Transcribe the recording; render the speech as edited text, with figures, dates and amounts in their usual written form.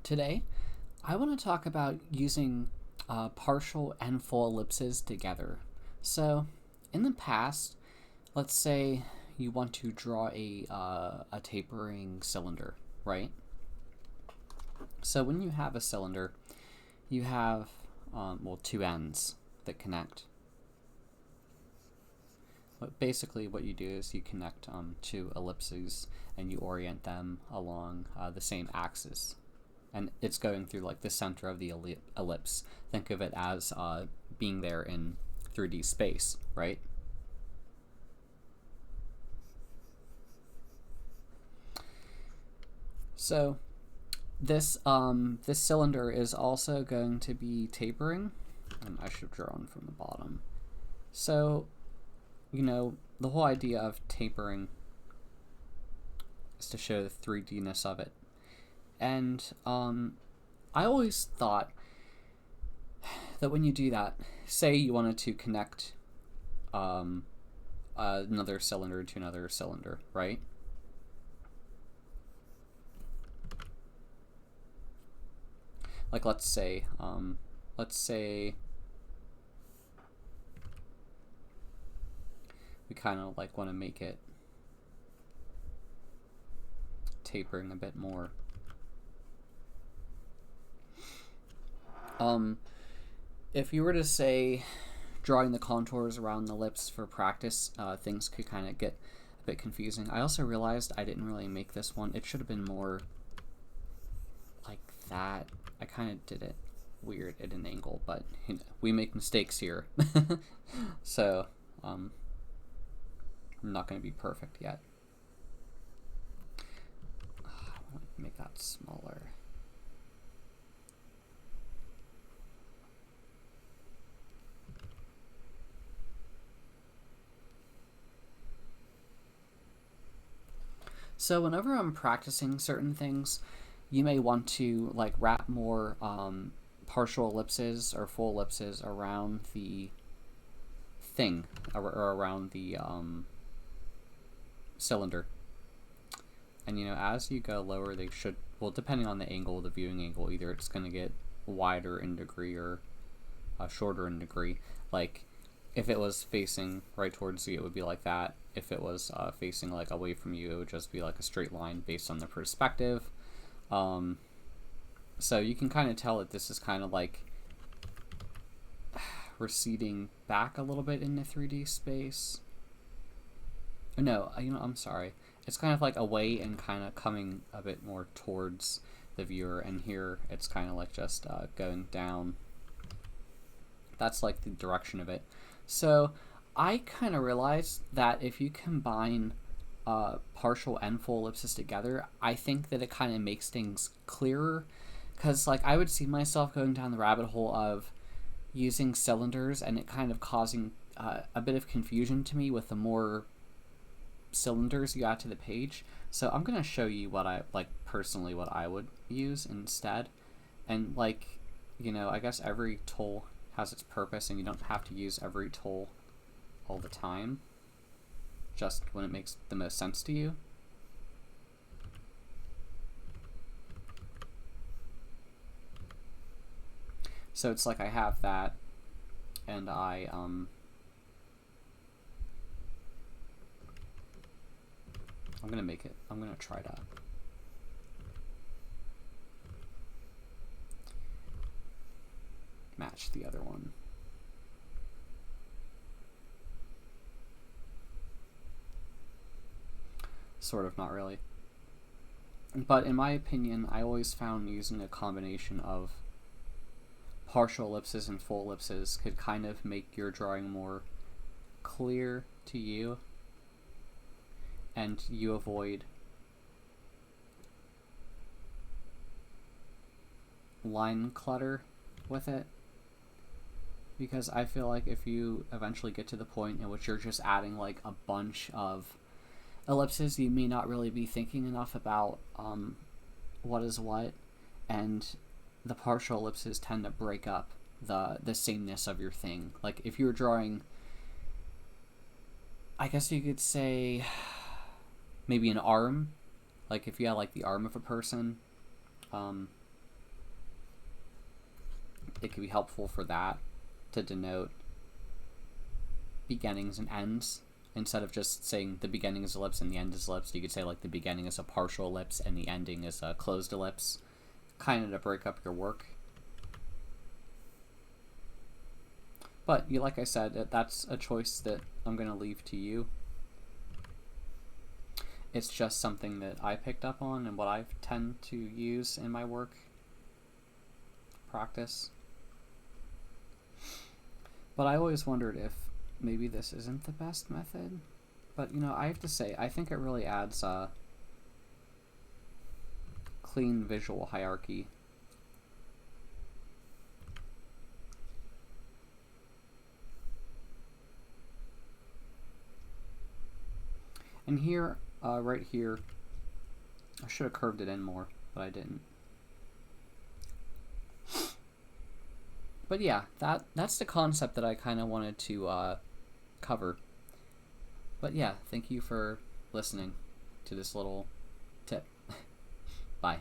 Today, I want to talk about using partial and full ellipses together. So, in the past, let's say you want to draw a tapering cylinder, right? So when you have a cylinder, you have two ends that connect. But basically, what you do is you connect two ellipses and you orient them along the same axis, and it's going through like the center of the ellipse. Think of it as being there in 3D space, right? So this cylinder is also going to be tapering, and I should have drawn from the bottom. So, the whole idea of tapering is to show the 3D-ness of it. And I always thought that when you do that, say you wanted to connect another cylinder to another cylinder, right? Like let's say we kind of like want to make it tapering a bit more. If you were to say drawing the contours around the lips for practice, things could kind of get a bit confusing. I also realized I didn't really make this one. It should have been more like that. I kind of did it weird at an angle, but we make mistakes here. So, I'm not going to be perfect yet. I want to make that smaller. So whenever I'm practicing certain things, you may want to like wrap more partial ellipses or full ellipses around the thing, or around the cylinder. And as you go lower, they should, well, depending on the angle, the viewing angle, either it's going to get wider in degree or shorter in degree. Like if it was facing right towards you, it would be like that. If it was facing like away from you, it would just be like a straight line based on the perspective. So you can kind of tell that this is kind of like receding back a little bit in the 3D space. No, I'm sorry. It's kind of like away and kind of coming a bit more towards the viewer, and here it's kind of like just going down. That's like the direction of it. So I kind of realized that if you combine partial and full ellipses together, I think that it kind of makes things clearer, because like I would see myself going down the rabbit hole of using cylinders and it kind of causing a bit of confusion to me with the more cylinders you add to the page. So I'm going to show you what I like personally, what I would use instead. And like, I guess every tool has its purpose, and you don't have to use every tool all the time, just when it makes the most sense to you. So it's like I have that, and I'm gonna try to match the other one. Sort of, not really. But in my opinion, I always found using a combination of partial ellipses and full ellipses could kind of make your drawing more clear to you, and you avoid line clutter with it. Because I feel like if you eventually get to the point in which you're just adding like a bunch of ellipses, you may not really be thinking enough about what is what, and the partial ellipses tend to break up the sameness of your thing. Like if you were drawing, I guess you could say maybe an arm, like if you had like the arm of a person, it could be helpful for that, to denote beginnings and ends. Instead of just saying the beginning is ellipse and the end is ellipse, you could say like the beginning is a partial ellipse and the ending is a closed ellipse, kind of to break up your work. But like I said, that's a choice that I'm going to leave to you. It's just something that I picked up on and what I tend to use in my work practice. But I always wondered if maybe this isn't the best method. But, you know, I have to say, I think it really adds a clean visual hierarchy. And here, right here, I should have curved it in more, but I didn't. But yeah, that's the concept that I kind of wanted to cover. But yeah, thank you for listening to this little tip. Bye.